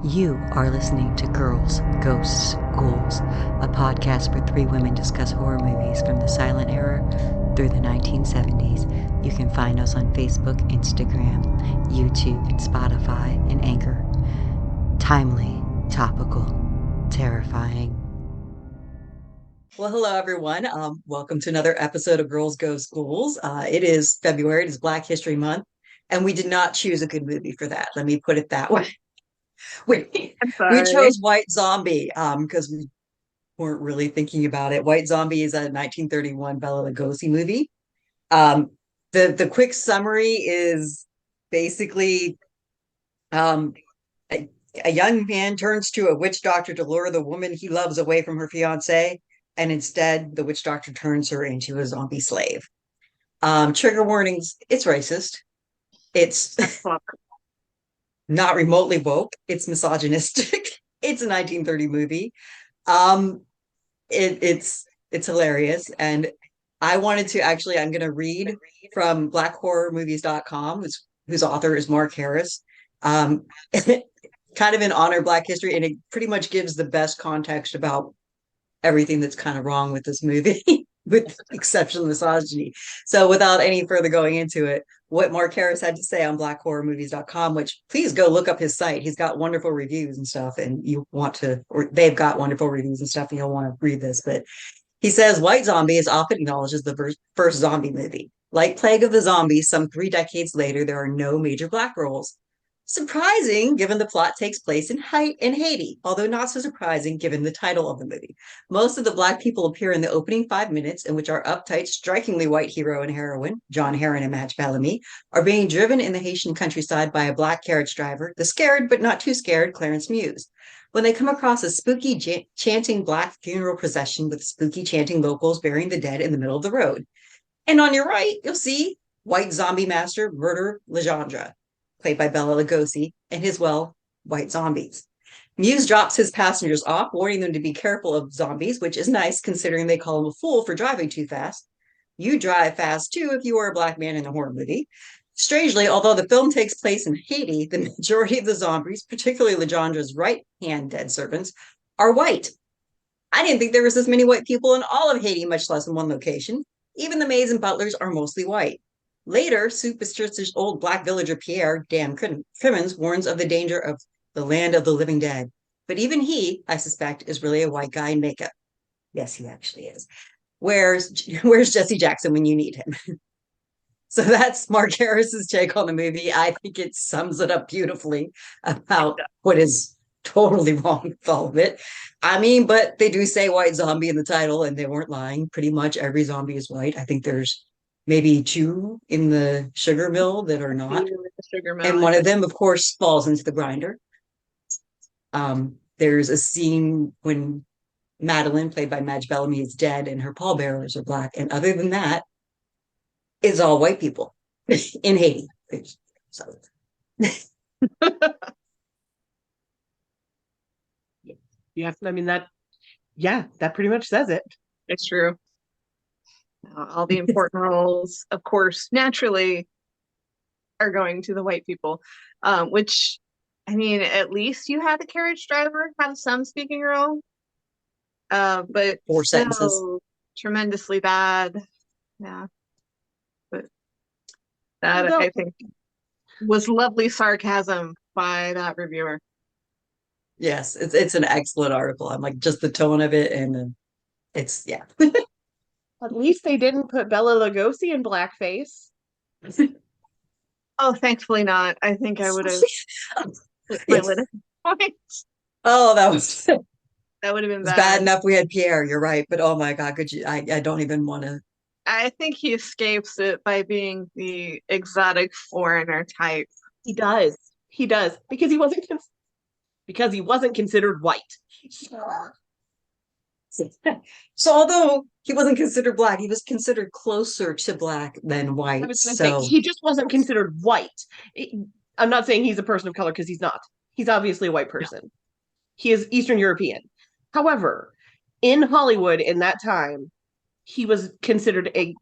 You are listening to Girls, Ghosts, Ghouls, a podcast where three women discuss horror movies from the silent era through the 1970s. You can find us on Facebook, Instagram, YouTube, and Spotify, and Anchor. Timely, topical, terrifying. Well, hello, everyone. Welcome to another episode of Girls, Ghosts, Ghouls. It is February. It is Black History Month, and we did not choose a good movie for that. Let me put it that way. We chose White Zombie because we weren't really thinking about it. White Zombie is a 1931 Bela Lugosi movie. Um, the quick summary is basically um, a, a young man turns to a witch doctor to lure the woman he loves away from her fiance, and instead the witch doctor turns her into a zombie slave. Trigger warnings: it's racist. It's not remotely woke. It's misogynistic. It's a 1930 movie. Um, it's hilarious, and I wanted to actually. I'm going to read from blackhorrormovies.com, whose author is Mark Harris. Um, kind of in honor of Black history, and it pretty much gives the best context about everything that's kind of wrong with this movie, with exceptional misogyny. So, without any further going into it, what Mark Harris had to say on blackhorrormovies.com, which please go look up his site. He's got wonderful reviews and stuff, and you want to, or they've got wonderful reviews and stuff, and you'll want to read this. But he says White Zombie is often acknowledged as the first zombie movie. Like Plague of the Zombies, some 3 decades later, there are no major black roles. Surprising, given the plot takes place in Haiti, although not so surprising given the title of the movie. Most of the black people appear in the opening 5 minutes, in which our uptight, strikingly white hero and heroine, John Heron and Madge Bellamy, are being driven in the Haitian countryside by a black carriage driver, the scared but not too scared Clarence Muse. When they come across a spooky chanting black funeral procession with spooky chanting locals burying the dead in the middle of the road. And on your right, you'll see white zombie master Murder Legendre, played by Bela Lugosi, and his, white zombies. Muse drops his passengers off, warning them to be careful of zombies, which is nice considering they call him a fool for driving too fast. You drive fast too if you are a black man in a horror movie. Strangely, although the film takes place in Haiti, the majority of the zombies, particularly Legendre's right-hand dead servants, are white. I didn't think there was this many white people in all of Haiti, much less in one location. Even the maids and butlers are mostly white. Later, superstitious old black villager Pierre, Dan Crimmins, warns of the danger of the land of the living dead. But even he, I suspect, is really a white guy in makeup. Yes, he actually is. Where's Jesse Jackson when you need him? So that's Mark Harris's take on the movie. I think it sums it up beautifully about what is totally wrong with all of it. I mean, but they do say white zombie in the title, and they weren't lying. Pretty much every zombie is white. I think there's maybe two in the sugar mill that are not. And one of them, of course, falls into the grinder. There's a scene when Madeline, played by Madge Bellamy, is dead and her pallbearers are black. And other than that, it's all white people in Haiti. So. Yeah, I mean that pretty much says it. It's true. All the important roles, of course, naturally are going to the white people, which, I mean, at least you had the carriage driver have some speaking role, but 4 sentences. Tremendously bad. Yeah, but that I think was lovely sarcasm by that reviewer. Yes, it's an excellent article. I'm like, just the tone of it, and it's, yeah. At least they didn't put Bela Lugosi in blackface. Oh, thankfully not. I think I would have my lid point. Oh, that would have been bad enough we had Pierre, you're right, but oh my God, could you, I don't even want to. I think he escapes it by being the exotic foreigner type. He does because he wasn't considered white. So although he wasn't considered black, he was considered closer to black than white. I was going to say, he just wasn't considered white. I'm not saying he's a person of color because he's not. He's obviously a white person. No. He is Eastern European. However, in Hollywood in that time, he was considered a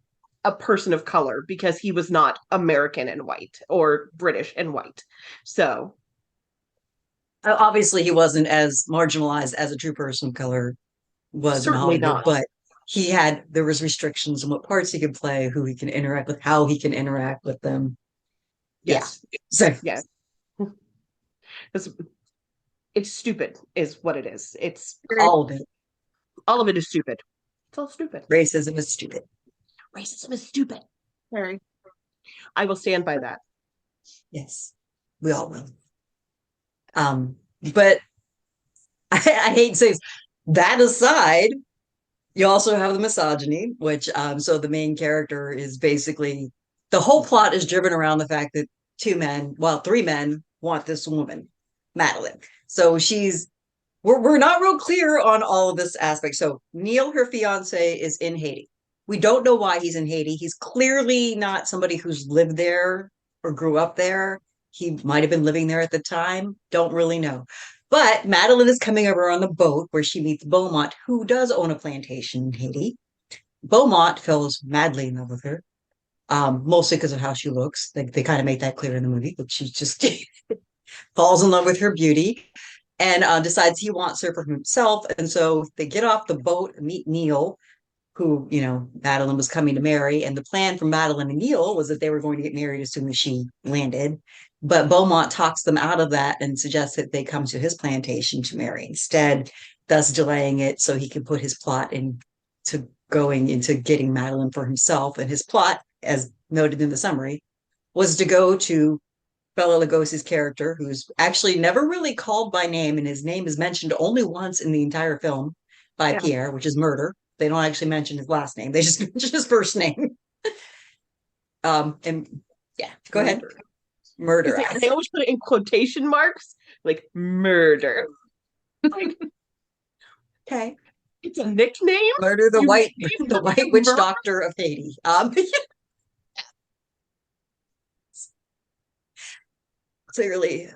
person of color because he was not American and white or British and white. So Obviously, he wasn't as marginalized as a true person of color was in Certainly Hollywood, not. but there was restrictions on what parts he could play, who he can interact with, how he can interact with them. Yes. Yeah. So Yes. It's, it's stupid, is what it is. It's all of it. all of it is stupid. It's all stupid. Racism is stupid. Racism is stupid. Very. I will stand by that. Yes, we all will. But I hate to say this. That aside, you also have the misogyny, which so the main character is basically the whole plot is driven around the fact that three men want this woman, Madeline. So we're not real clear on all of this aspect. So Neil, her fiance, is in Haiti. We don't know why he's in Haiti. He's clearly not somebody who's lived there or grew up there. He might have been living there at the time. Don't really know. But Madeline is coming over on the boat where she meets Beaumont, who does own a plantation in Haiti. Beaumont falls madly in love with her, mostly because of how she looks. They kind of make that clear in the movie, but she just falls in love with her beauty and decides he wants her for himself. And so they get off the boat and meet Neil, who, Madeline was coming to marry. And the plan for Madeline and Neil was that they were going to get married as soon as she landed. But Beaumont talks them out of that and suggests that they come to his plantation to marry instead, thus delaying it so he can put his plot into going into getting Madeline for himself. And his plot, as noted in the summary, was to go to Bela Lugosi's character, who's actually never really called by name, and his name is mentioned only once in the entire film by Pierre, which is murder. They don't actually mention his last name; they just mention his first name. And yeah, go ahead. Murder. They always put it in quotation marks, like murder. Like, okay, it's a nickname. Murder, the white witch doctor of Haiti. Clearly a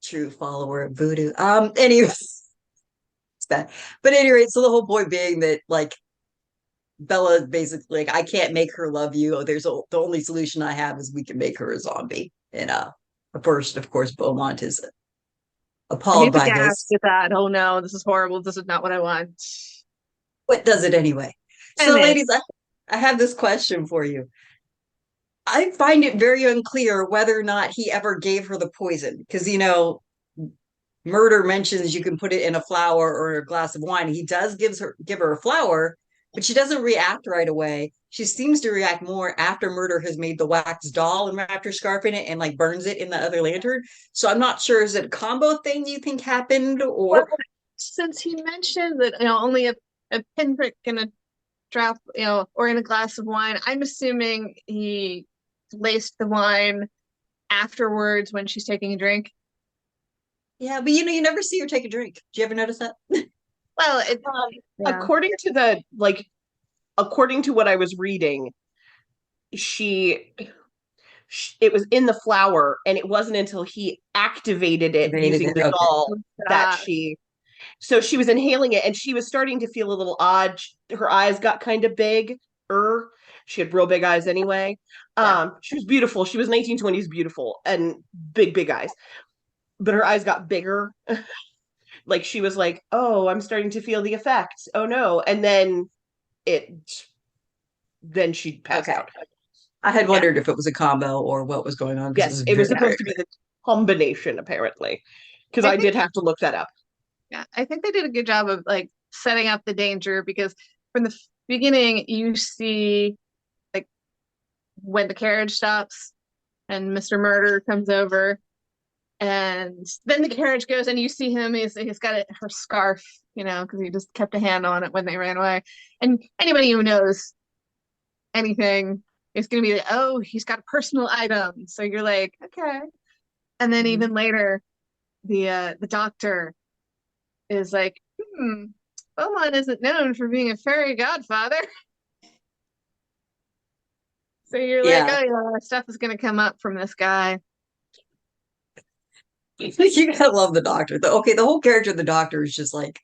true follower of voodoo. Anyway, it's bad. But anyway, so the whole point being that like Bella basically like I can't make her love you. The only solution I have is we can make her a zombie. And first, of course, Beaumont is appalled by this. At that. Oh no, this is horrible. This is not what I want. What does it anyway? So, ladies, I have this question for you. I find it very unclear whether or not he ever gave her the poison because murder mentions you can put it in a flower or a glass of wine. He does give her a flower, but she doesn't react right away. She seems to react more after Murder has made the wax doll and wrapped her scarf in it and like burns it in the other lantern. So I'm not sure, is it a combo thing you think happened or? Well, since he mentioned that only a pinprick in a drop, or in a glass of wine, I'm assuming he laced the wine afterwards when she's taking a drink. Yeah, but you never see her take a drink. Do you ever notice that? Well, according to what I was reading, it was in the flower, and it wasn't until he activated it using the doll that so she was inhaling it, and she was starting to feel a little odd. Her eyes got kind of big. She had real big eyes anyway. She was beautiful. She was 1920s beautiful and big eyes. But her eyes got bigger. Like she was like, "Oh, I'm starting to feel the effects. Oh no!" And then she passed out. I had wondered if it was a combo or what was going on. Yes, it was supposed to be the combination, apparently, because I did have to look that up. Yeah, I think they did a good job of like setting up the danger because from the beginning you see like when the carriage stops and Mr. Murder comes over, and then the carriage goes and you see him. He's got her scarf, because he just kept a hand on it when they ran away. And anybody who knows anything is going to be like, oh, he's got a personal item. So you're like, okay. And then even later, the doctor is like, Beaumont isn't known for being a fairy godfather. So you're like, oh yeah, stuff is going to come up from this guy. You gotta love the doctor. The whole character of the doctor is just like,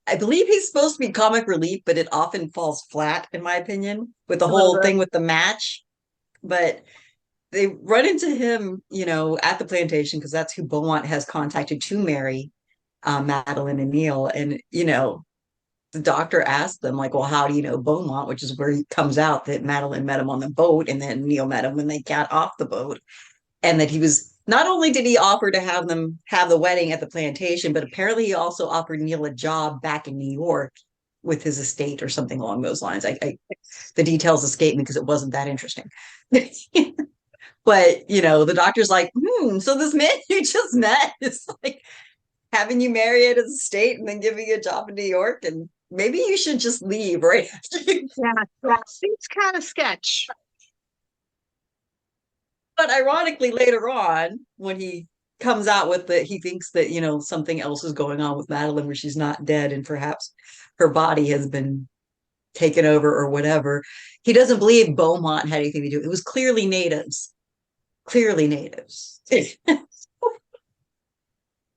I believe he's supposed to be comic relief, but it often falls flat, in my opinion, with the whole thing with the match. But they run into him, at the plantation because that's who Beaumont has contacted to marry Madeline and Neil. And, the doctor asked them, like, well, how do you know Beaumont? Which is where he comes out that Madeline met him on the boat and then Neil met him when they got off the boat. And that he was not only did he offer to have them have the wedding at the plantation, but apparently he also offered Neil a job back in New York with his estate or something along those lines. The details escape me because it wasn't that interesting. But the doctor's like, so this man you just met is like having you marry at his estate and then giving you a job in New York, and maybe you should just leave right after you. Yeah, that seems kind of sketch. But ironically, later on, when he comes out with he thinks that, something else is going on with Madeline where she's not dead and perhaps her body has been taken over or whatever. He doesn't believe Beaumont had anything to do. It was clearly natives. Clearly natives.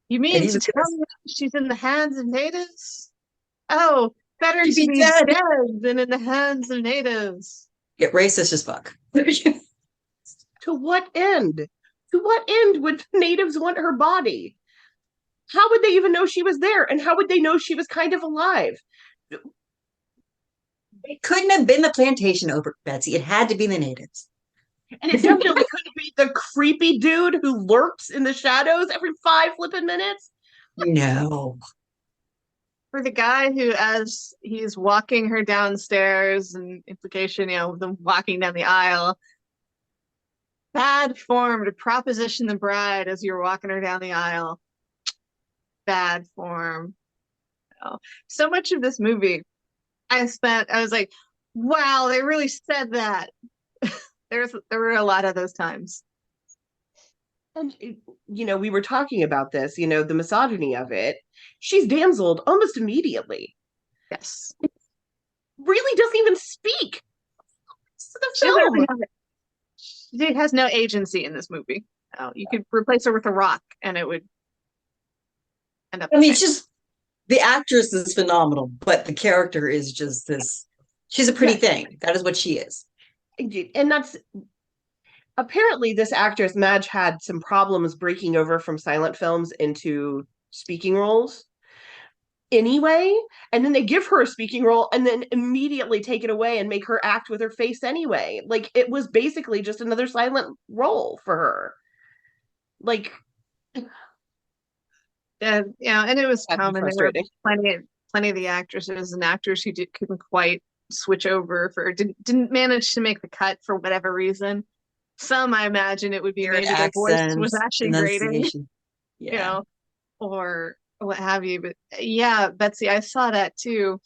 You mean to tell me she's in the hands of natives? Oh, better to be dead than in the hands of natives. Get racist as fuck. To what end? To what end would natives want her body? How would they even know she was there? And how would they know she was kind of alive? It couldn't have been the plantation over, Betsy. It had to be the natives. And it definitely couldn't be the creepy dude who lurks in the shadows every 5 flipping minutes. No. For the guy who, as he's walking her downstairs, and implication, them walking down the aisle, bad form to proposition the bride as you're walking her down the aisle. Bad form. So much of this movie, I was like, wow, they really said that. There were a lot of those times. And, we were talking about this, the misogyny of it. She's damseled almost immediately. Yes. Really doesn't even speak. She has no agency in this movie. You could replace her with a rock and it would end up. The actress is phenomenal, but the character is just this. She's a pretty thing. That is what she is. And that's apparently this actress, Madge, had some problems breaking over from silent films into speaking roles anyway, and then they give her a speaking role and then immediately take it away and make her act with her face anyway. Like, it was basically just another silent role for her. Like, and it was common. There were plenty of the actresses and actors who couldn't quite switch over didn't manage to make the cut for whatever reason. Some, I imagine, it would be maybe their voice was actually grating, or what have you. But yeah, Betsy, I saw that too,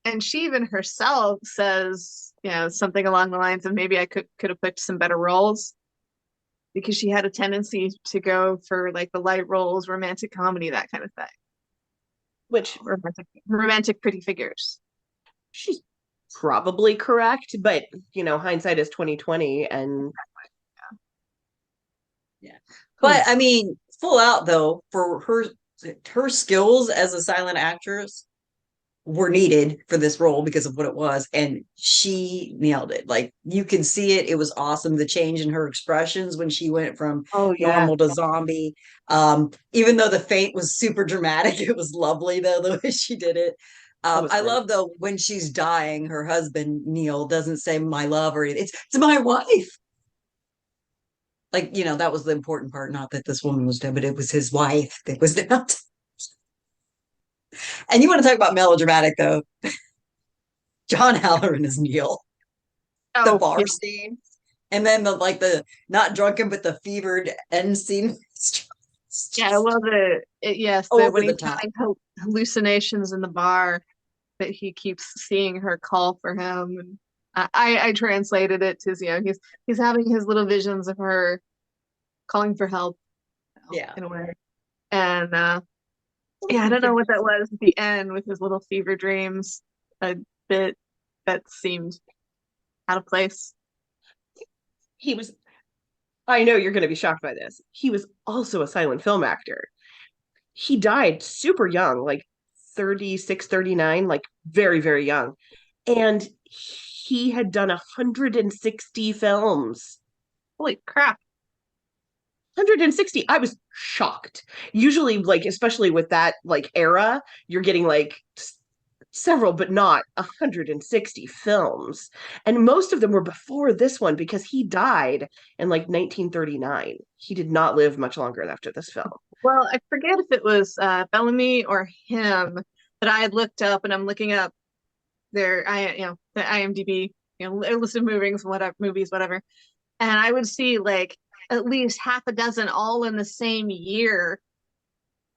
and she even herself says, something along the lines of maybe I could have picked some better roles, because she had a tendency to go for like the light roles, romantic comedy, that kind of thing. Which romantic pretty figures. She's probably correct, but hindsight is 2020, and yeah. But I mean, full out though, for her skills as a silent actress were needed for this role because of what it was, and she nailed it. Like, you can see it. It was awesome. The change in her expressions when she went from normal to zombie. Even though the faint was super dramatic, it was lovely though the way she did it. I love though when she's dying, her husband Neil doesn't say my love or anything. It's my wife. Like, that was the important part. Not that this woman was dead, but it was his wife that was dead. And you want to talk about melodramatic though? John Halloran is Neil. The bar scene, and then the not drunken but the fevered end scene. Yeah, well, when he's having hallucinations in the bar, that he keeps seeing her call for him, and I translated it to he's having his little visions of her calling for help, in a way, and I don't know what that was at the end with his little fever dreams, a bit that seemed out of place. I know you're going to be shocked by this. He was also a silent film actor. He died super young, like 36, 39, like very, very young. And he had done 160 films. Holy crap. 160. I was shocked. Usually, like, especially with that like era, you're getting like several, but not 160 films. And most of them were before this one because he died in like 1939. He did not live much longer after this film. Well, I forget if it was Bellamy or him that I had looked up, and I'm looking up the IMDb, their list of movies, whatever. And I would see like at least half a dozen all in the same year.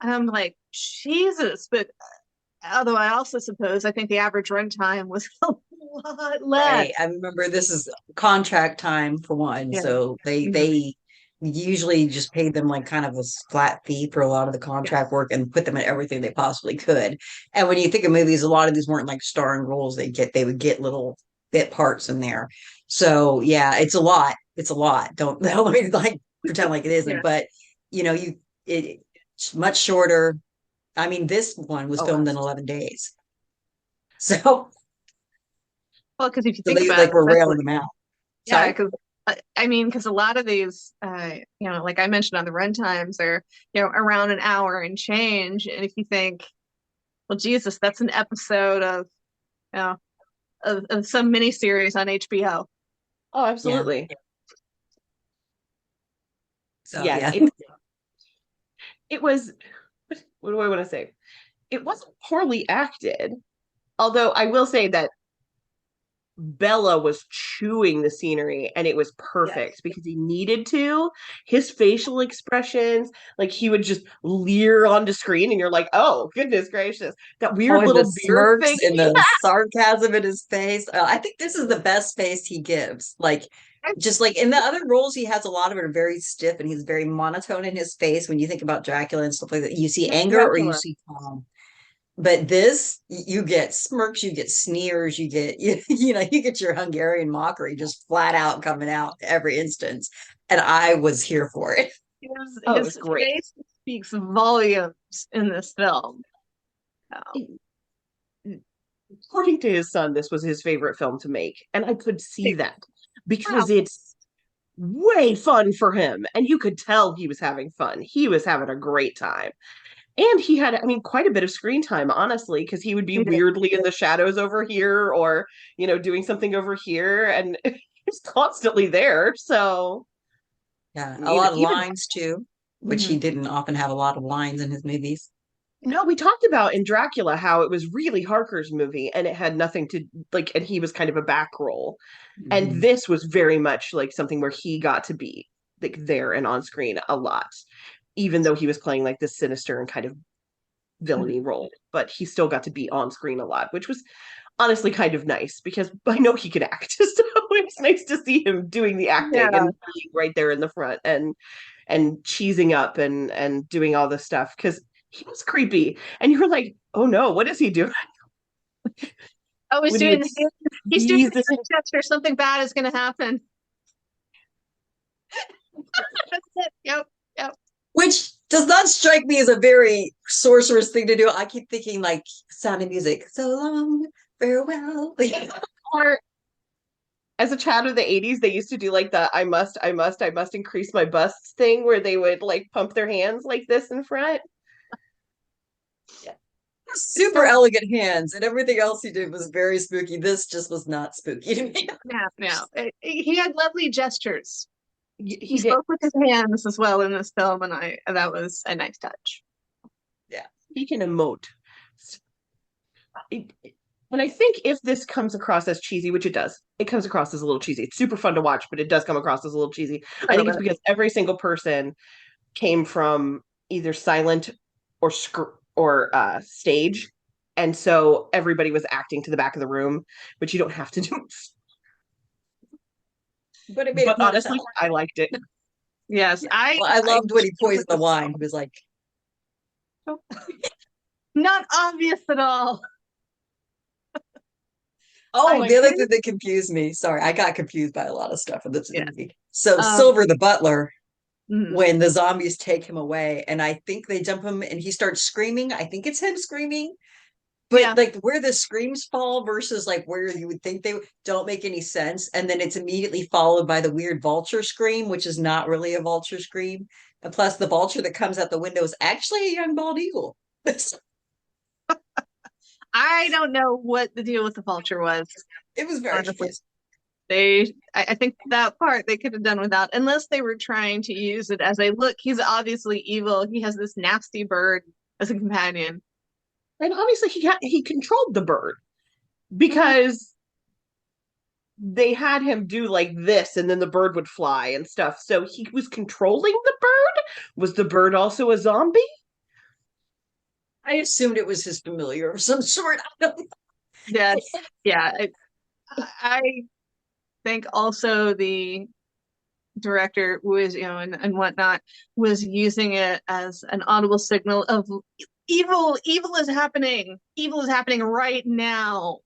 And I'm like, Jesus. But although I also suppose I think the average runtime was a lot less. Right. I remember this is contract time for one, Yeah. so they usually just paid them like kind of a flat fee for a lot of the contract work and put them in everything they possibly could. And when you think of movies, a lot of these weren't like starring roles. They would get little bit parts in there. So yeah, it's a lot. It's a lot. Don't let me like pretend like it isn't, Yeah. but it's much shorter. I mean, this one was filmed in 11 days. So Well, because if you so think they about like it, we're railing them out. yeah, Sorry? because I mean, because a lot of these, like I mentioned on the runtimes, are around an hour and change. And if you think, well, Jesus, that's an episode of you know of some miniseries on HBO. Oh, absolutely. So Yeah, yeah. it was, what do I want to say? It wasn't poorly acted, although I will say that Bela was chewing the scenery and it was perfect because he needed to. His facial expressions, like he would just leer onto screen and you're like, oh, goodness gracious. That weird And the little beard smirks thing. and the sarcasm in his face. I think this is the best face he gives. Like, just like in the other roles, he has a lot of it are very stiff and he's very monotone in his face. When you think about Dracula and stuff like that, you see anger or you see calm. But this, you get smirks, you get sneers, you get you get your Hungarian mockery just flat out coming out every instance, and I was here for it. His face speaks volumes in this film. According to his son, this was his favorite film to make, and I could see that because it's way fun for him, and you could tell he was having fun. He was having a great time. And he had, I mean, quite a bit of screen time, honestly, because he would be weirdly in the shadows over here or, doing something over here. And he's constantly there. So, yeah, a lot of lines too, which he Mhm. didn't often have a lot of lines in his movies. No, we talked about in Dracula how it was really Harker's movie and it had nothing to like, and he was kind of a back role. And Mhm. this was very much like something where he got to be like there and on screen a lot, even though he was playing like this sinister and kind of villainy role, but he still got to be on screen a lot, which was honestly kind of nice because I know he could act. So it was nice to see him doing the acting and being right there in the front and cheesing up and doing all this stuff because he was creepy. And you were like, oh no, what is he doing? Oh, he's When doing the the gesture. Something bad is going to happen. That's it. Yep. Which does not strike me as a very sorcerous thing to do. I keep thinking like Sound of Music. So long, farewell. Or as a child of the 80s, they used to do like the I must increase my busts thing where they would like pump their hands like this in front. Yeah. Super elegant hands, and everything else he did was very spooky. This just was not spooky to me. No. He had lovely gestures. He spoke with his hands as well in this film, and that was a nice touch. Yeah. He can emote. And I think if this comes across as cheesy, which it does, it comes across as a little cheesy. It's super fun to watch, but it does come across as a little cheesy. I think it's because every single person came from either silent or stage, and so everybody was acting to the back of the room, which you don't have to do. But it made But honestly, I liked it. Yes, I loved when he poisoned the wine. He was like, not obvious at all. oh, the other thing that confused me. Sorry, I got confused by a lot of stuff in this movie. So Silver the butler, when the zombies take him away, and I think they dump him and he starts screaming. I think it's him screaming. But Yeah. like where the screams fall versus like where you would think they don't make any sense. And then it's immediately followed by the weird vulture scream, which is not really a vulture scream. And plus the vulture that comes out the window is actually a young bald eagle. I don't know what the deal with the vulture was, It was very honestly. I think that part they could have done without, unless they were trying to use it as a look, he's obviously evil. He has this nasty bird as a companion. And obviously he controlled the bird because they had him do like this and then the bird would fly and stuff. So he was controlling the bird. Was the bird also a zombie? I assumed it was his familiar of some sort. I don't know. Yes, yeah. I think also the director was, and whatnot, was using it as an audible signal of evil. Evil is happening. Evil is happening right now.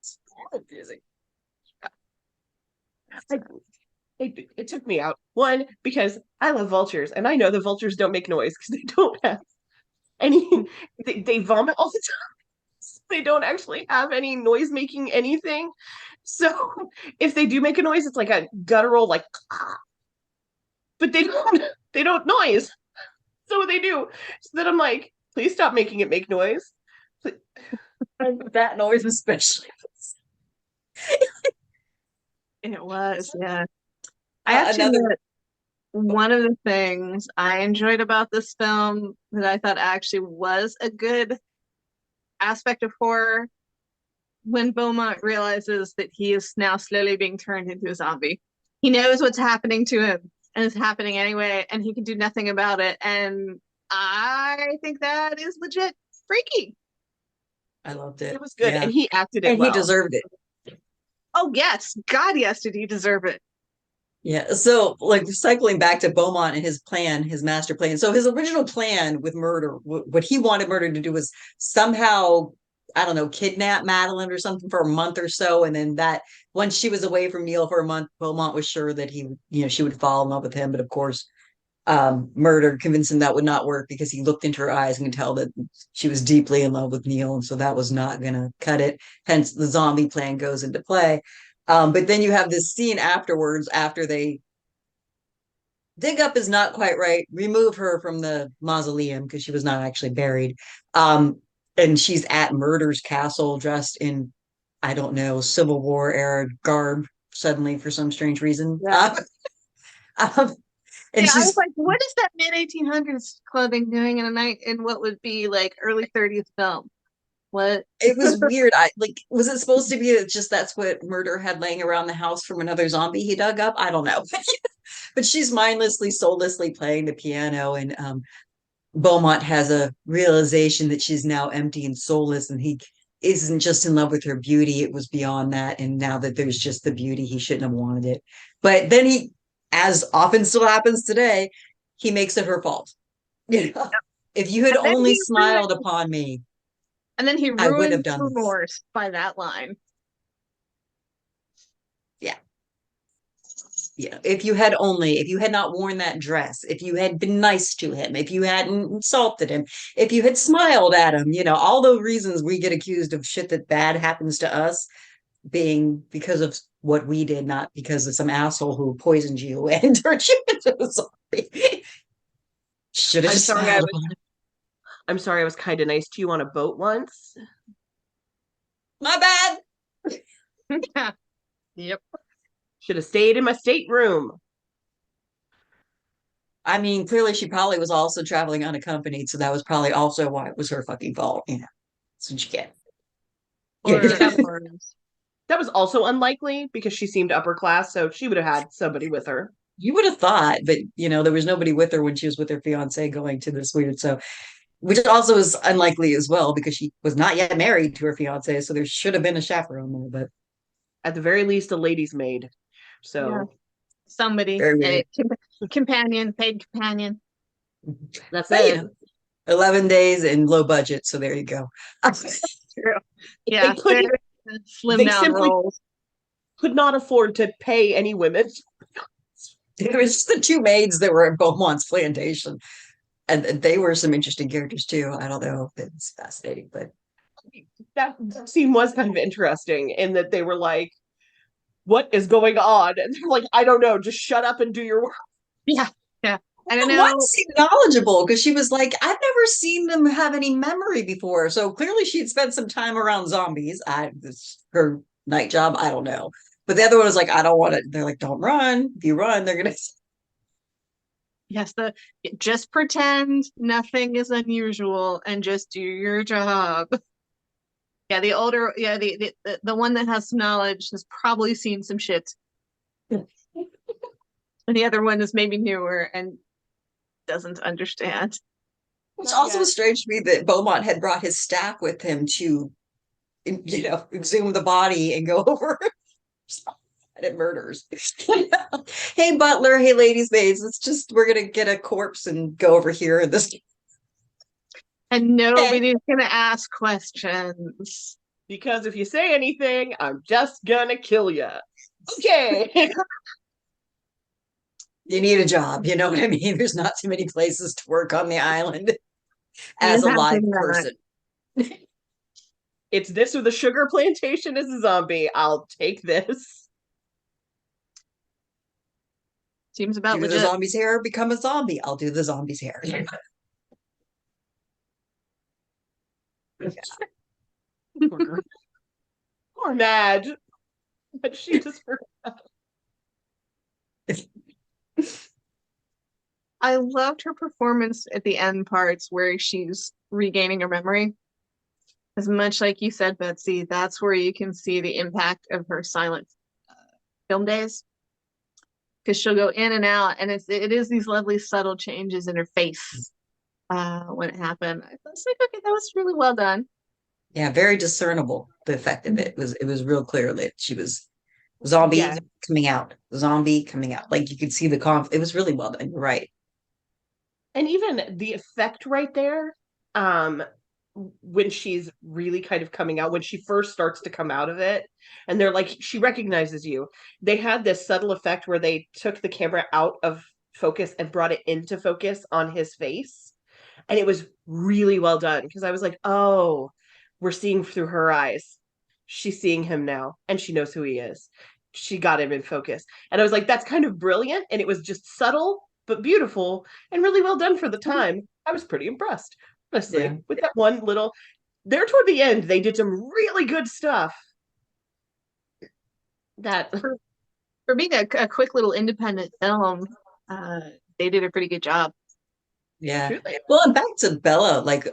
It's confusing. It took me out. One, because I love vultures, and I know the vultures don't make noise because they don't have any. They vomit all the time. They don't actually have any noise making anything. So if they do make a noise, it's like a guttural, like, ah. But they don't noise. So what they do. So then I'm like, please stop making it make noise. That noise especially. It was, yeah. I have to Another admit, one of the things I enjoyed about this film that I thought actually was a good aspect of horror, when Beaumont realizes that he is now slowly being turned into a zombie. He knows what's happening to him, and it's happening anyway, and he can do nothing about it. And I think that is legit freaky. I loved it. It was good, Yeah. and he acted it And well. he deserved it. Oh yes, God yes, did he deserve it? Yeah. So, like, cycling back to Beaumont and his plan, his master plan. So, his original plan with murder, what he wanted murder to do was somehow, I don't know, kidnap Madeline or something for a month or so. And then that, once she was away from Neil for a month, Beaumont was sure that she would fall in love with him. But of course, murder convinced him that would not work because he looked into her eyes and could tell that she was deeply in love with Neil. And so that was not going to cut it. Hence, the zombie plan goes into play. But then you have this scene afterwards, after they dig up is not quite right, remove her from the mausoleum because she was not actually buried. And she's at Murder's castle dressed in, I don't know, Civil War era garb suddenly for some strange reason. Yeah. And Yeah, I was she's like, what is that mid 1800s clothing doing in a night in what would be like early 30s film? What? it was weird. I like, was it supposed to be that just that's what Murder had laying around the house from another zombie he dug up? I don't know. But she's mindlessly, soullessly playing the piano, and Beaumont has a realization that she's now empty and soulless, and he isn't just in love with her beauty, it was beyond that. And now that there's just the beauty, he shouldn't have wanted it. But then he, as often still happens today, he makes it her fault. You know, if you had And then only he smiled ruined, upon me, and then he I would have ruined done this. remorse by that line. Yeah. Yeah, if you had not worn that dress, if you had been nice to him, if you hadn't insulted him, if you had smiled at him, all those reasons we get accused of shit that bad happens to us being because of what we did, not because of some asshole who poisoned you and turned you into a zombie. Should have I'm just sorry, smiled upon him. I'm sorry I was kind of nice to you on a boat once. My bad. Yep. Should have stayed in my stateroom. I mean, clearly she probably was also traveling unaccompanied, so that was probably also why it was her fucking fault. That's what you get. Or Yeah. That was also unlikely because she seemed upper class, so she would have had somebody with her. You would have thought, but there was nobody with her when she was with her fiance going to this weird. So, which also is unlikely as well because she was not yet married to her fiance. So there should have been a chaperone there, but At the very least, a lady's maid. So yeah. Somebody, very a weird. companion, paid companion. that's But, it. 11 days and low budget. So there you go. True. They Yeah, couldn't. slim They down simply roles. could not afford to pay any women. It was just the two maids that were at Beaumont's plantation. And they were some interesting characters too. I don't know. It's fascinating, but That scene was kind of interesting in that they were like, what is going on? And they're like, I don't know, just shut up and do your work. Yeah, yeah. I don't one know. seemed knowledgeable because she was like, I've never seen them have any memory before. So clearly she'd spent some time around zombies. This her night job. I don't know. But the other one was like, I don't want it. They're like, don't run. If you run, they're gonna. Yes, just pretend nothing is unusual and just do your job. Yeah, the one that has some knowledge has probably seen some shit. And the other one is maybe newer and doesn't understand. Which also was strange to me that Beaumont had brought his staff with him to, exhume the body and go over it murders. Hey, butler. Hey, ladies' maids. We're gonna get a corpse and go over here. And this. And nobody's gonna ask questions. Because if you say anything, I'm just gonna kill you. Okay. You need a job, you know what I mean? There's not too many places to work on the island as a live person. It's this or the sugar plantation as a zombie. I'll take this. Seems about do legit. The zombie's hair, become a zombie. I'll do the zombie's hair. Poor Madge. But she just forgot. I loved her performance at the end parts where she's regaining her memory. As much like you said, Betsy, that's where you can see the impact of her silent film days. Because she'll go in and out, and it is these lovely subtle changes in her face when it happened. I was like, okay, that was really well done. Yeah, very discernible. The effect of it was real clear that she was zombie coming out, zombie coming out. Like you could see the it was really well done. You're right. And even the effect right there, when she's really kind of coming out, when she first starts to come out of it, and they're like, she recognizes you. They had this subtle effect where they took the camera out of focus and brought it into focus on his face. And it was really well done because I was like, oh, we're seeing through her eyes. She's seeing him now and she knows who he is. She got him in focus. And I was like, that's kind of brilliant. And it was just subtle, but beautiful and really well done for the time. I was pretty impressed, honestly, with that one little. There toward the end, they did some really good stuff. That for being a quick little independent film, they did a pretty good job. Yeah. Truly. Well, and back to Bela, like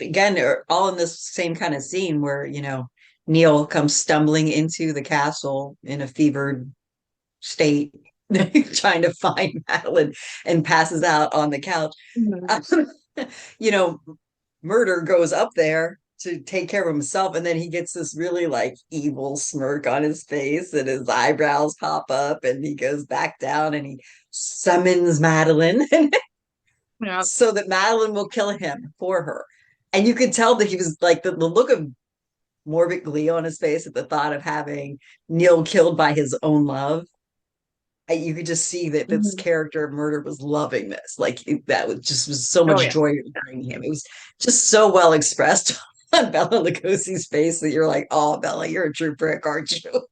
again, all in this same kind of scene where Neil comes stumbling into the castle in a fevered state, trying to find Madeline, and passes out on the couch. Murder goes up there to take care of himself, and then he gets this really like evil smirk on his face, and his eyebrows pop up, and he goes back down, and he summons Madeline. So that Madeline will kill him for her. And you could tell that he was like the look of morbid glee on his face at the thought of having Neil killed by his own love. And you could just see that this character of Murder was loving this. Like that was so much joy bringing him. It was just so well expressed on Bela Lugosi's face that you're like, oh, Bela, you're a true prick, aren't you?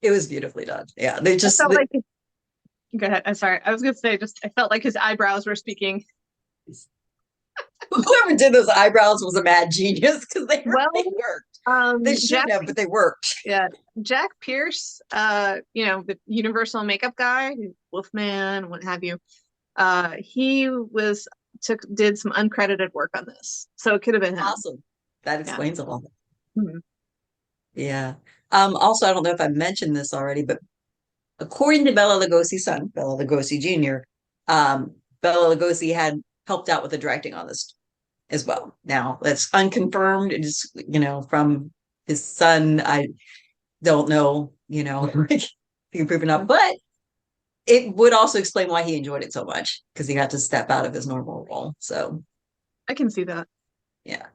It was beautifully done. Yeah, they just Go ahead. I'm sorry. I was going to say, I felt like his eyebrows were speaking. Whoever did those eyebrows was a mad genius because they worked. They shouldn't have, but they worked. Yeah. Jack Pierce, the Universal makeup guy, Wolfman, what have you. He did some uncredited work on this. So it could have been him. Awesome. That explains a lot. Mm-hmm. Yeah. Also, I don't know if I mentioned this already, but according to Bela Lugosi's son, Bela Lugosi Jr., Bela Lugosi had helped out with the directing on this as well. Now, that's unconfirmed. It is, from his son. I don't know, you can prove it up, but it would also explain why he enjoyed it so much because he got to step out of his normal role. So I can see that. Yeah.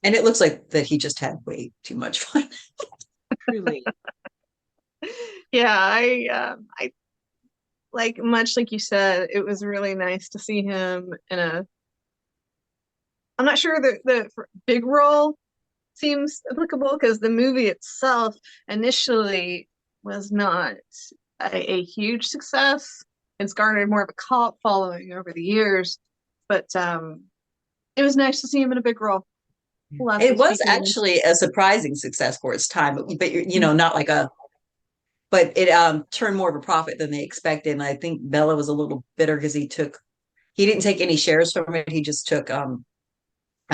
And it looks like that he just had way too much fun. Truly. Yeah, I like much like you said, it was really nice to see him in a. I'm not sure the big role seems applicable because the movie itself initially was not a huge success. It's garnered more of a cult following over the years, but it was nice to see him in a big role. It was actually a surprising success for its time, but not like a, but it turned more of a profit than they expected. And I think Bela was a little bitter because he didn't take any shares from it. He just took a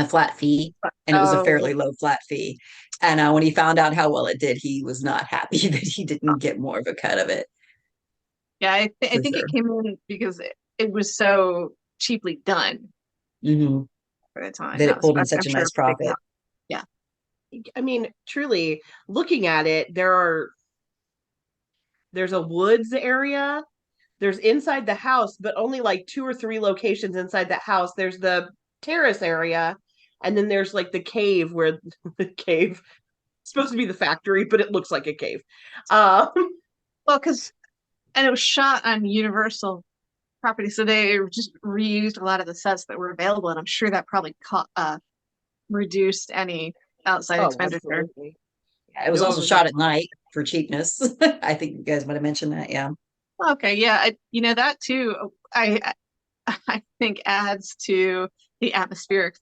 flat fee, and it was a fairly low flat fee. And when he found out how well it did, he was not happy that he didn't get more of a cut of it. Yeah, I think it came in because it was so cheaply done for the time. That it pulled in such a nice profit. Yeah. I mean, truly, looking at it, there's a woods area. There's inside the house, but only like 2 or 3 locations inside that house. There's the terrace area, and then there's like the cave where the cave is supposed to be the factory, but it looks like a cave. Well, and it was shot on Universal property, so they just reused a lot of the sets that were available, and I'm sure that probably reduced any outside expenditure. Absolutely. Yeah, it was also shot at night for cheapness. I think you guys might have mentioned that. Yeah. Okay. Yeah. That too. I think adds to the atmospheric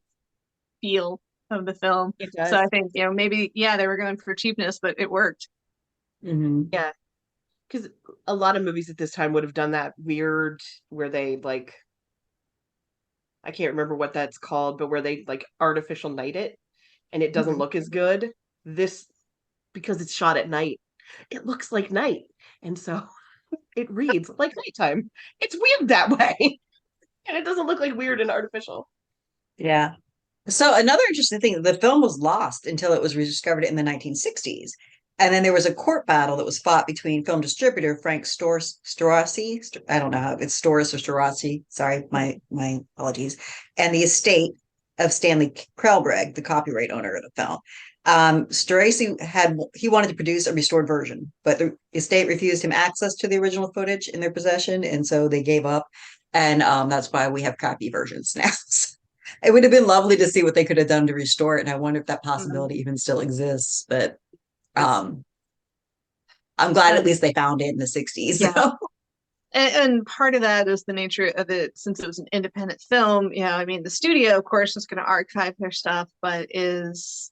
feel of the film. It does. So I think maybe they were going for cheapness, but it worked. Yeah, because a lot of movies at this time would have done that weird where they like, I can't remember what that's called, but where they like artificial night it and it doesn't look as good. This, because it's shot at night, it looks like night, and so it reads like nighttime. It's weird that way. And it doesn't look like weird and artificial. Yeah. So another interesting thing, the film was lost until it was rediscovered in the 1960s. And then there was a court battle that was fought between film distributor Frank Storasi. I don't know how it's Storas or Storasi. Sorry, my apologies. And the estate of Stanley Krelbreg, the copyright owner of the film. Storasi wanted to produce a restored version, but the estate refused him access to the original footage in their possession, and so they gave up. And that's why we have crappy versions now. It would have been lovely to see what they could have done to restore it, and I wonder if that possibility even still exists. But I'm glad at least they found it in the 60s. Yeah. And part of that is the nature of it, since it was an independent film. I mean, the studio, of course, is going to archive their stuff, but is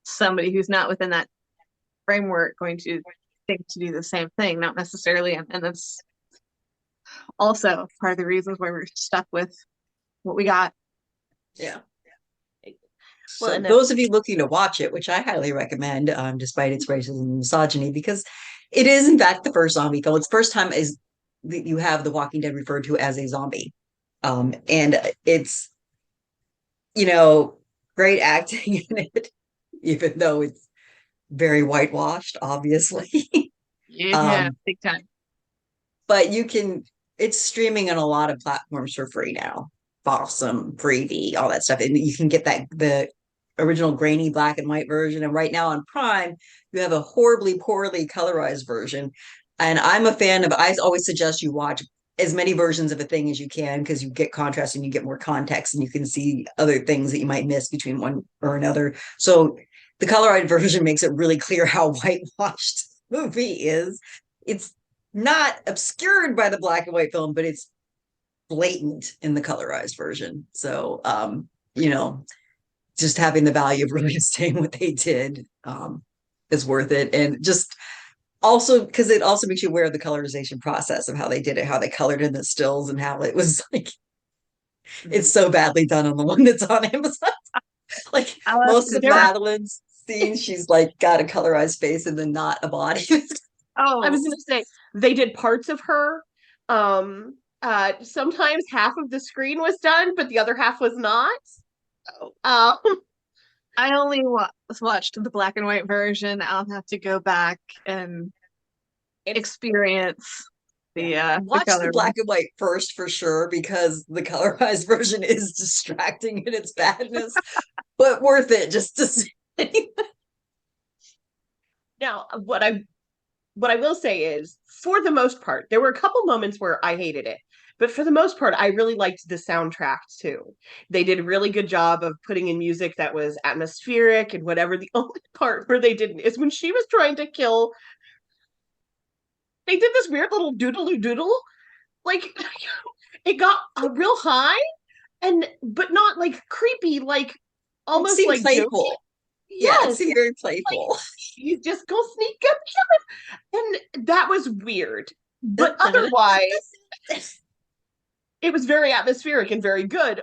somebody who's not within that framework going to think to do the same thing? Not necessarily. And that's also part of the reasons why we're stuck with what we got. Yeah. Well, so those of you looking to watch it, which I highly recommend, despite its racism and misogyny, because it is in fact the first zombie film. It's the first time is that you have The Walking Dead referred to as a zombie, and it's great acting in it, even though it's very whitewashed, obviously. Yeah, big time. But it's streaming on a lot of platforms for free now. Awesome, Freevee, all that stuff, and you can get the original grainy black and white version. And right now on Prime, you have a horribly poorly colorized version. And I'm a fan of. I always suggest you watch as many versions of a thing as you can, because you get contrast and you get more context, and you can see other things that you might miss between one or another. So the colorized version makes it really clear how whitewashed the movie is. It's not obscured by the black and white film, but it's blatant in the colorized version. So just having the value of really staying what they did is worth it. And just also because it also makes you aware of the colorization process of how they did it, how they colored in the stills, and how it was like it's so badly done on the one that's on Amazon. Like most of Madeline's scenes, she's like got a colorized face and then not a body. I was gonna say they did parts of her. Sometimes half of the screen was done, but the other half was not. I only watched the black and white version. I'll have to go back and experience watch the black and white first for sure, because the colorized version is distracting in its badness, but worth it just to see. Now, what I what I will say is, for the most part, there were a couple moments where I hated it. But for the most part, I really liked the soundtrack too. They did a really good job of putting in music that was atmospheric and whatever. The only part where they didn't is when she was trying to kill, they did this weird little doodle doodle. Like it got a real high and but not like creepy, like It almost seemed like jokey. playful. Yeah, it Yes, seemed very like playful. you just go sneak up kill him. And that was weird. But otherwise, it was very atmospheric and very good.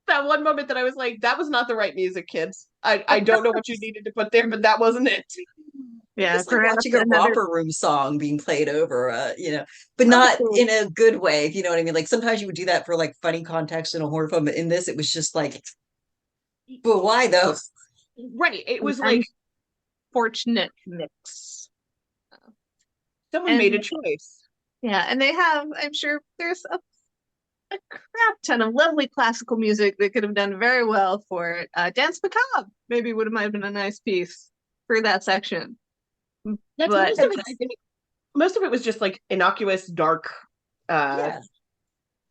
That one moment that I was like, that was not the right music, kids. I don't know what you needed to put there, but that wasn't it. Yeah, It's like perhaps watching a another. romper room song being played over, but not in a good way, if you know what I mean. Like sometimes you would do that for like funny context in a horror film, but in this, it was just like, but why though? Right. It was An like unfortunate mix. someone made a And choice. yeah, and they have, I'm sure there's a crap ton of lovely classical music that could have done very well for it. Dance Macabre maybe might have been a nice piece for that section. That's But most of it. I think most of it was just like innocuous, dark. Yeah,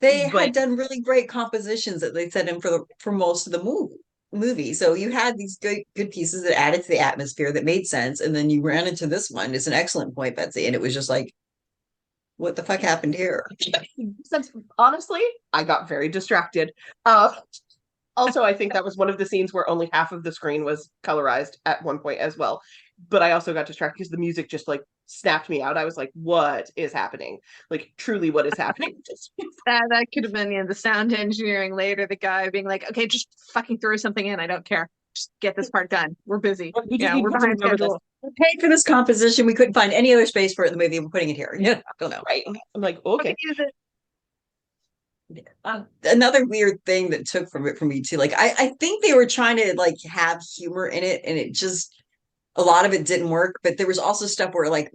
they But had done really great compositions that they set in for most of the movie. So you had these good pieces that added to the atmosphere that made sense, and then you ran into this one. It's an excellent point, Betsy, and it was just like, what the fuck happened here? since honestly, I got very distracted. Also, I think that was one of the scenes where only half of the screen was colorized at one point as well. But I also got distracted because the music just like snapped me out. I was like, what is happening? Like, truly, what is happening? that could have been the sound engineering later, the guy being like, okay, just fucking throw something in. I don't care. Just get this part done. We're busy. We just Yeah, need we're to behind remember this. schedule. We paid for this composition. We couldn't find any other space for it in the movie. We're putting it here. Yeah, I don't know. Right. I'm like, We okay. could use it. Another weird thing that took from it for me too, like I think they were trying to like have humor in it, and it just a lot of it didn't work. But there was also stuff where like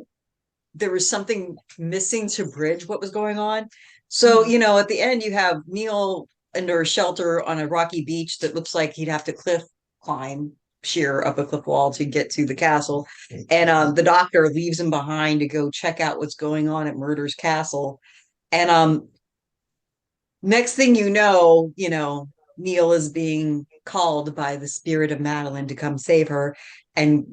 there was something missing to bridge what was going on. So, at the end, you have Neil under a shelter on a rocky beach that looks like he'd have to cliff climb, sheer up a cliff wall to get to the castle. And the doctor leaves him behind to go check out what's going on at Murder's Castle. And next thing Neil is being called by the spirit of Madeline to come save her, and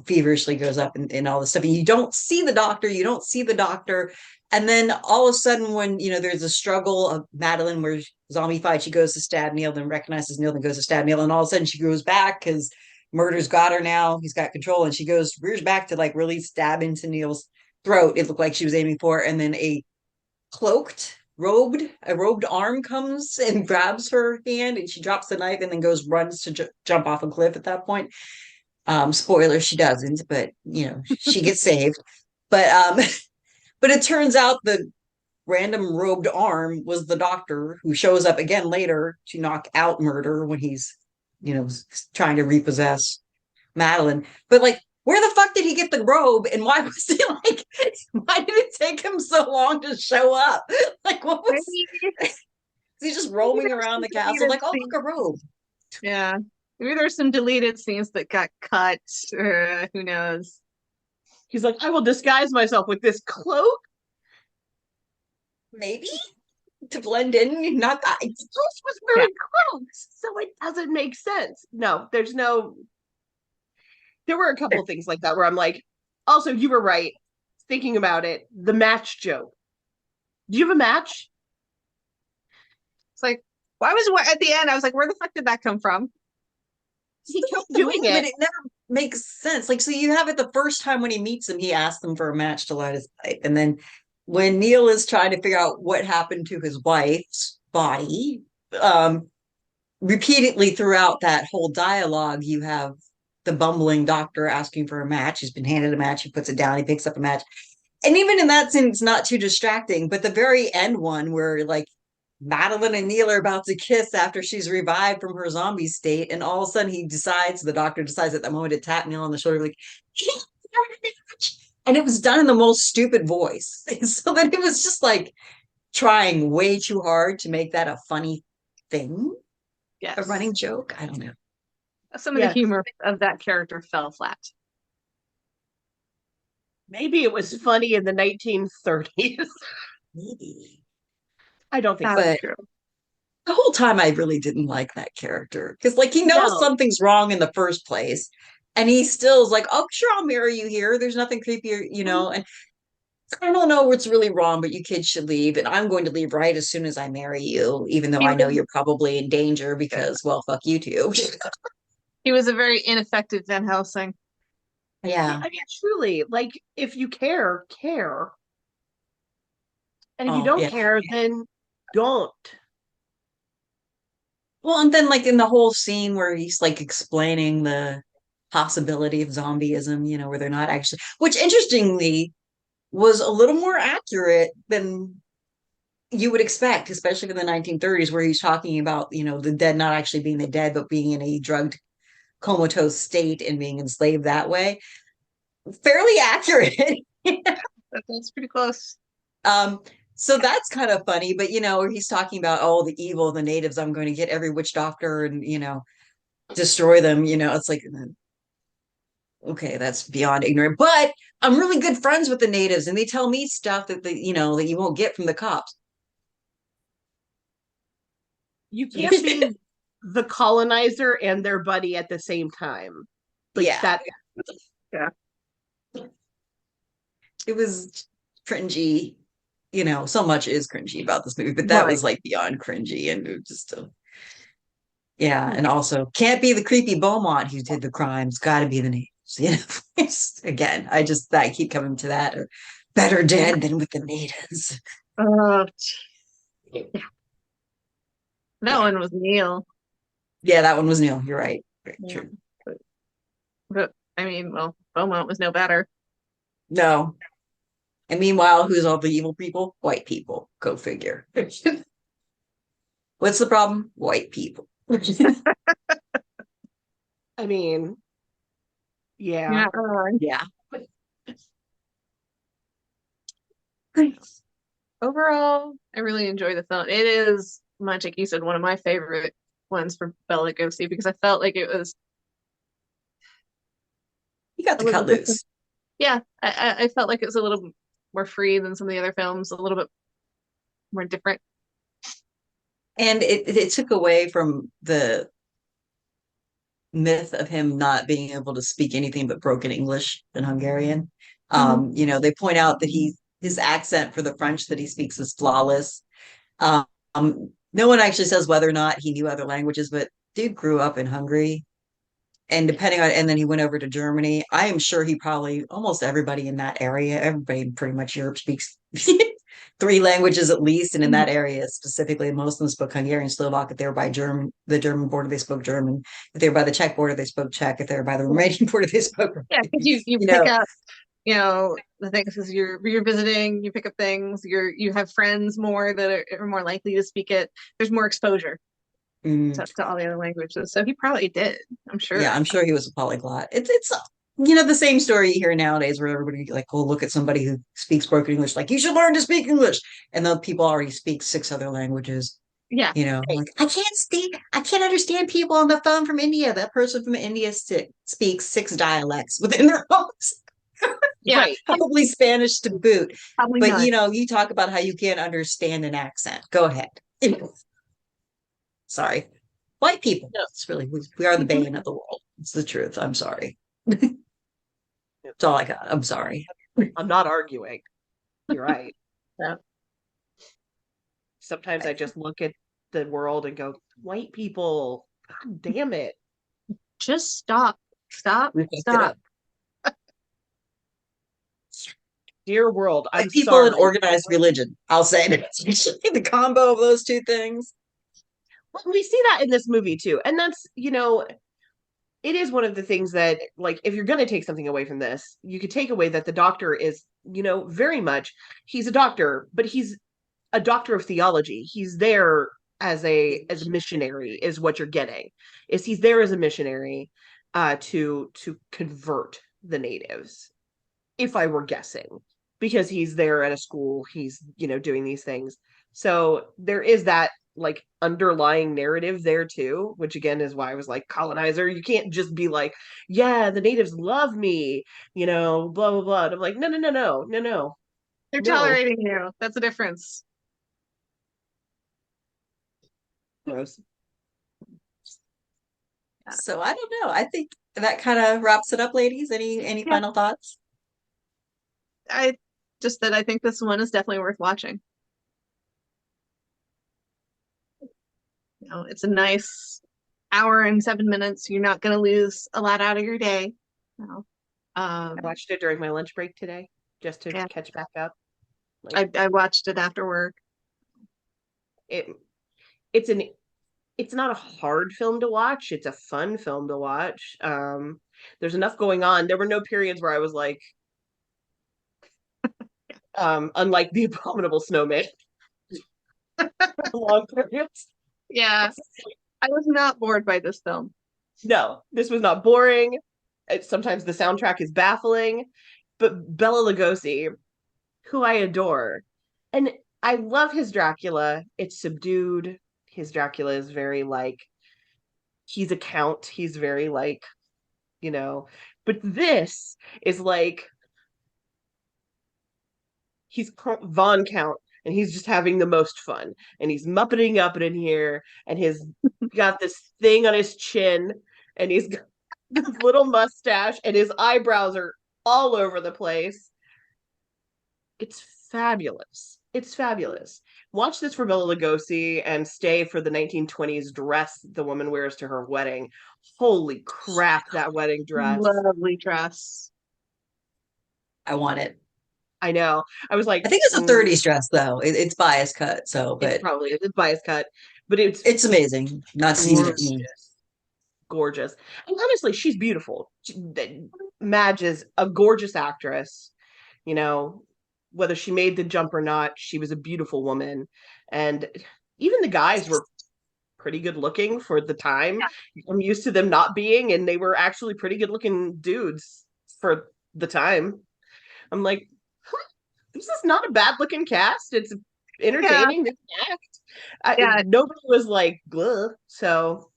feverishly goes up and all this stuff. And you don't see the doctor. And then all of a sudden, when there's a struggle of Madeline where zombie fight, she goes to stab Neil, then recognizes Neil, then goes to stab Neil, and all of a sudden she goes back because Murder's got her now. He's got control, and she rears back to like really stab into Neil's throat. It looked like she was aiming for, and then a robed arm comes and grabs her hand, and she drops the knife and then runs to jump off a cliff at that point. Spoiler, she doesn't, but she gets saved. But but it turns out the random robed arm was the doctor who shows up again later to knock out Murder when he's trying to repossess Madeline. But like, where the fuck did he get the robe, and why was he like, why did it take him so long to show up? Like, what was is he just roaming around the castle like, oh, look, a robe? Yeah, maybe there's some deleted scenes that got cut, or who knows. He's like, I will disguise myself with this cloak. Maybe to blend in. Not that This was wearing clothes, so it doesn't make sense. No, there's no. There were a couple of things like that where I'm like, also, you were right. Thinking about it, the match joke. Do you have a match? It's like, why was at the end? I was like, where the fuck did that come from? He kept doing it. But it never makes sense. Like, so you have it the first time when he meets him, he asks them for a match to light his pipe. And then when Neil is trying to figure out what happened to his wife's body, repeatedly throughout that whole dialogue, you have the bumbling doctor asking for a match. He's been handed a match. He puts it down. He picks up a match. And even in that sense, not too distracting. But the very end one where like Madeline and Neil are about to kiss after she's revived from her zombie state. And all of a sudden the doctor decides at that moment to tap Neil on the shoulder, like, and it was done in the most stupid voice. So that it was just like trying way too hard to make that a funny thing. Yes. A running joke. I don't know. Some of the humor of that character fell flat. Maybe it was funny in the 1930s. Maybe. I don't think That's so. But true. the whole time I really didn't like that character because like he knows No. something's wrong in the first place and he still is like, oh sure, I'll marry you here, there's nothing creepier, and I don't know what's really wrong, but you kids should leave and I'm going to leave right as soon as I marry you, even though He I know was, you're probably in danger because well fuck you too. he was a very ineffective Van Helsing. Yeah. I mean, truly, like, if you care, care. And if you Oh don't yeah. care, then don't. Well, and then like in the whole scene where he's like explaining the possibility of zombieism, where they're not actually, which interestingly was a little more accurate than you would expect, especially in the 1930s, where he's talking about, the dead not actually being the dead, but being in a drugged comatose state and being enslaved that way. Fairly accurate. That's pretty close. um, so that's kind of funny, but where he's talking about, oh, the evil of the natives, I'm going to get every witch doctor and, destroy them, it's like, okay, that's beyond ignorant. But I'm really good friends with the natives and they tell me stuff that you won't get from the cops. You can't be the colonizer and their buddy at the same time. Like Yeah. that. Yeah. It was cringy. So much is cringy about this movie, but that Right. was like beyond cringy and it was just yeah. And also can't be the creepy Beaumont who did the crimes, gotta be the natives. Again, I keep coming to that. Or better dead than with the natives. Uh, that Yeah. one was Neil. Yeah, that one was Neil. You're right. Very Yeah. true. But I mean, well, Beaumont was no better. No. And meanwhile, who's all the evil people? White people. Go figure. What's the problem? White people. I mean, Yeah. yeah. Yeah. Overall, I really enjoy the film. It is much like you said, one of my favorite ones for Bela Lugosi because I felt like it was You got a to little cut different. loose. Yeah, I felt like it was a little more free than some of the other films, a little bit more different. And it took away from the myth of him not being able to speak anything but broken English and Hungarian. They point out that his accent for the French that he speaks is flawless. Um, no one actually says whether or not he knew other languages, but dude grew up in Hungary. And then he went over to Germany. I am sure he probably almost everybody in that area, everybody in pretty much Europe speaks three languages at least. And in that area specifically, most of them spoke Hungarian, Slovak. If they were by the German border, they spoke German. If they were by the Czech border, they spoke Czech. If they were by the Romanian border, they spoke. Yeah, because you You pick know, up, the things as you're visiting, you pick up things. You have friends more that are more likely to speak it. There's more exposure to all the other languages, so he probably did. I'm sure. yeah, I'm sure he was a polyglot. It's the same story you hear nowadays where everybody like will look at somebody who speaks broken English, like you should learn to speak English, and the people already speak six other languages. Yeah. Like I can't understand people on the phone from India. That person from India speaks six dialects within their homes. Yeah. Right. Probably Spanish to boot. Probably But not. you talk about how you can't understand an accent. Go ahead. Sorry. White people. No. It's really we are the bane of the world. It's the truth. I'm sorry. That's all I got. I'm sorry. I'm not arguing. You're right. Yeah. Sometimes I just look at the world and go, white people, God damn it. Just stop. Stop. We fucked it Stop. up. Dear world, I'm Like people sorry. in organized religion. I'll say it. The combo of those two things. Well, we see that in this movie too. And that's, it is one of the things that, like, if you're going to take something away from this, you could take away that the doctor is, very much, he's a doctor, but he's a doctor of theology. He's there as a missionary is what you're getting. Is he's there as a missionary to convert the natives, if I were guessing, because he's there at a school, he's, doing these things. So there is that like underlying narrative there too, which again is why I was like, colonizer, you can't just be like, yeah, the natives love me, blah blah blah. And I'm like, no no no no no no They're no. tolerating you. That's the difference. Gross. So I don't know. I think that kind of wraps it up, ladies. Any Yeah. final thoughts? I just that I think this one is definitely worth watching. It's a nice hour and 7 minutes. You're not going to lose a lot out of your day. I watched it during my lunch break today just to catch back up. Like, I watched it after work. It's not a hard film to watch. It's a fun film to watch. There's enough going on. There were no periods where I was like, unlike The Abominable Snowman. Long periods. Yeah. I was not bored by this film. No, this was not boring. Sometimes the soundtrack is baffling, but Bela Lugosi, who I adore, and I love his Dracula. It's subdued. His Dracula is very like, he's a count. He's very like, but this is like, he's Von Count, and he's just having the most fun, and he's muppeting up in here, and he's got this thing on his chin, and he's got this little mustache, and his eyebrows are all over the place. It's fabulous. It's fabulous. Watch this for Bela Lugosi and stay for the 1920s dress the woman wears to her wedding. Holy crap, that wedding dress. Lovely dress. I want it. I know. I was like, I think it's a 30s dress though. It's bias cut, so but it's bias cut, but it's amazing. Not seen it. Gorgeous. And honestly, she's beautiful. Madge is a gorgeous actress. Whether she made the jump or not, she was a beautiful woman. And even the guys were pretty good looking for the time. Yeah. I'm used to them not being, and they were actually pretty good looking dudes for the time. I'm like, this is not a bad looking cast. It's entertaining. Yeah. Nobody was like, glug. So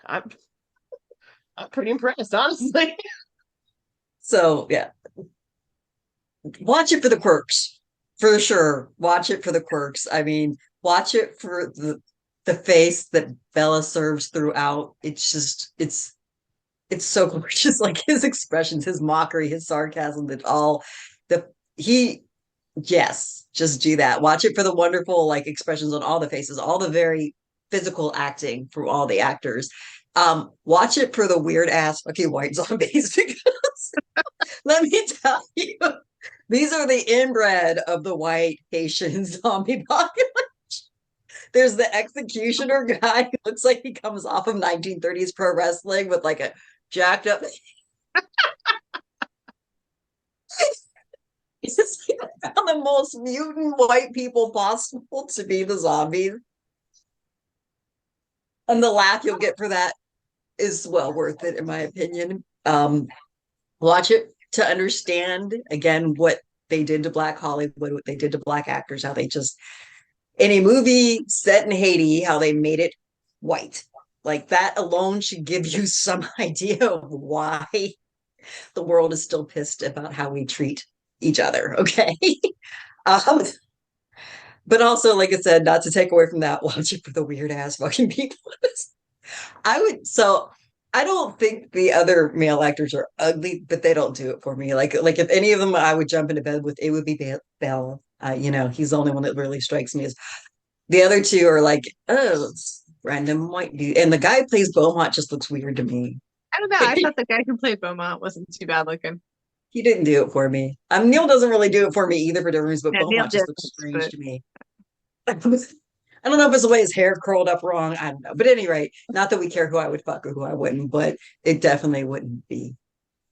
I'm pretty impressed, honestly. So yeah, watch it for the quirks, for sure. Watch it for the quirks. I mean, watch it for the face that Bela serves throughout. It's just it's so gorgeous. Like his expressions, his mockery, his sarcasm, that all just do that. Watch it for the wonderful like expressions on all the faces, all the very physical acting from all the actors. Watch it for the weird ass fucking white zombies because let me tell you, these are the inbred of the white Haitian zombie population. There's the executioner guy who looks like he comes off of 1930s pro wrestling with like a jacked up. It's found the most mutant white people possible to be the zombies. And the laugh you'll get for that is well worth it, in my opinion. Watch it to understand again what they did to Black Hollywood, what they did to Black actors, how they just in a movie set in Haiti, how they made it white. Like that alone should give you some idea of why the world is still pissed about how we treat each other. Okay. But also, like I said, not to take away from that, watch it for the weird ass fucking people. I don't think the other male actors are ugly, but they don't do it for me. Like if any of them I would jump into bed with, it would be Bela. He's the only one that really strikes me as the other two are like, oh, random white dude. And the guy who plays Beaumont just looks weird to me. I don't know. I thought the guy who played Beaumont wasn't too bad looking. He didn't do it for me. Neil doesn't really do it for me either for different reasons, but Beaumont just looks strange to me. I don't know if it's the way his hair curled up wrong. I don't know. But at any rate, not that we care who I would fuck or who I wouldn't, but it definitely wouldn't be.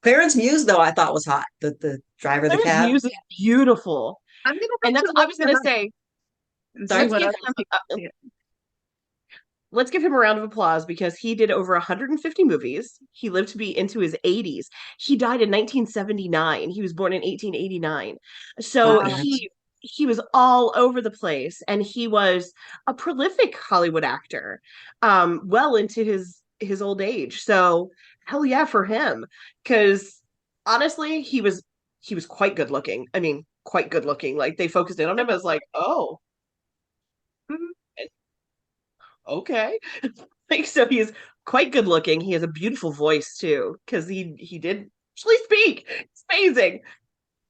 Clarence Muse, though, I thought was hot. The driver of the cab. Muse is beautiful. I was gonna say. Let's give him a round of applause because he did over 150 movies. He lived to be into his 80s. He died in 1979. He was born in 1889. So all over the place, and he was a prolific Hollywood actor, well into his old age. So hell yeah for him, because honestly, he was quite good looking. I mean, quite good looking. Like they focused in on him as like, oh, Mhm. okay. Like so he's quite good looking. He has a beautiful voice too, because he did actually speak. It's amazing.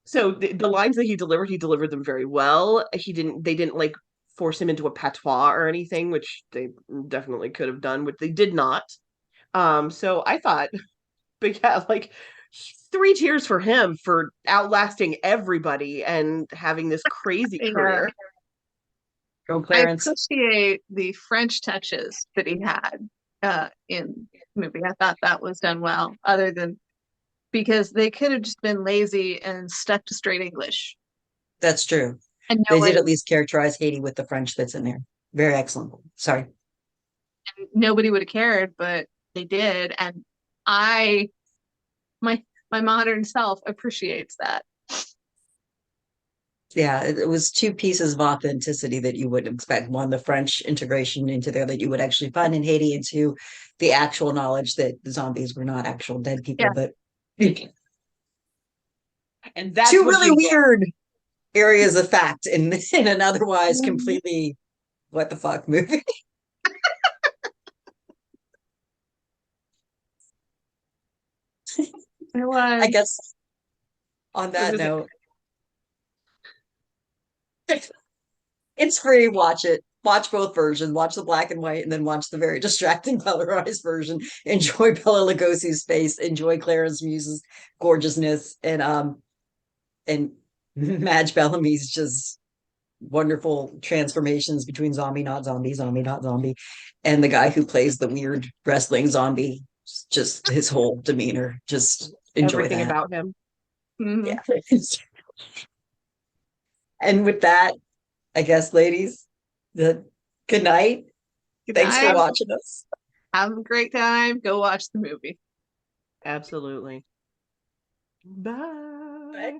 So the lines that he delivered them very well. They didn't like force him into a patois or anything, which they definitely could have done, which they did not. So I thought, but yeah, like 3 cheers for him for outlasting everybody and having this crazy Yeah. career. Go I Clarence. appreciate the French touches that he had in the movie. I thought that was done well, other than because they could have just been lazy and stuck to straight English. That's true. And They did at least characterize Haiti with the French that's in there. Very excellent. Sorry. nobody would have cared, but they did. And I my modern self appreciates that. Yeah, it was two pieces of authenticity that you wouldn't expect. One, the French integration into there that you would actually find in Haiti, and two, the actual knowledge that the zombies were not actual dead people, Yeah. but And that's two what really you get. weird areas of fact in an otherwise completely what the fuck movie. It was. I guess on I was that gonna say, note, it's free. Watch it. Watch both versions. Watch the black and white, and then watch the very distracting colorized version. Enjoy Bela Lugosi's face. Enjoy Clarence Muse's gorgeousness, and Madge Bellamy's just wonderful transformations between zombie, not zombie, zombie, not zombie, and the guy who plays the weird wrestling zombie. Just his whole demeanor. Just enjoy everything that. about him. Mhm. Yeah. And with that, I guess, ladies, good night. Good Thanks for night. watching us. Have a great time. Go watch the movie. Absolutely. Bye.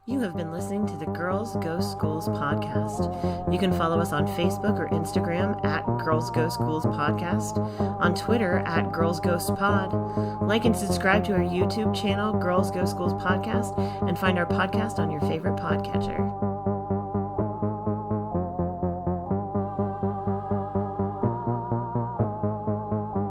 You have been listening to the Girls Go Schools podcast. You can follow us on Facebook or Instagram at Girls Go Schools podcast, on Twitter at Girls Ghost Pod. Like and subscribe to our YouTube channel, Girls Go Schools podcast, and find our podcast on your favorite podcatcher.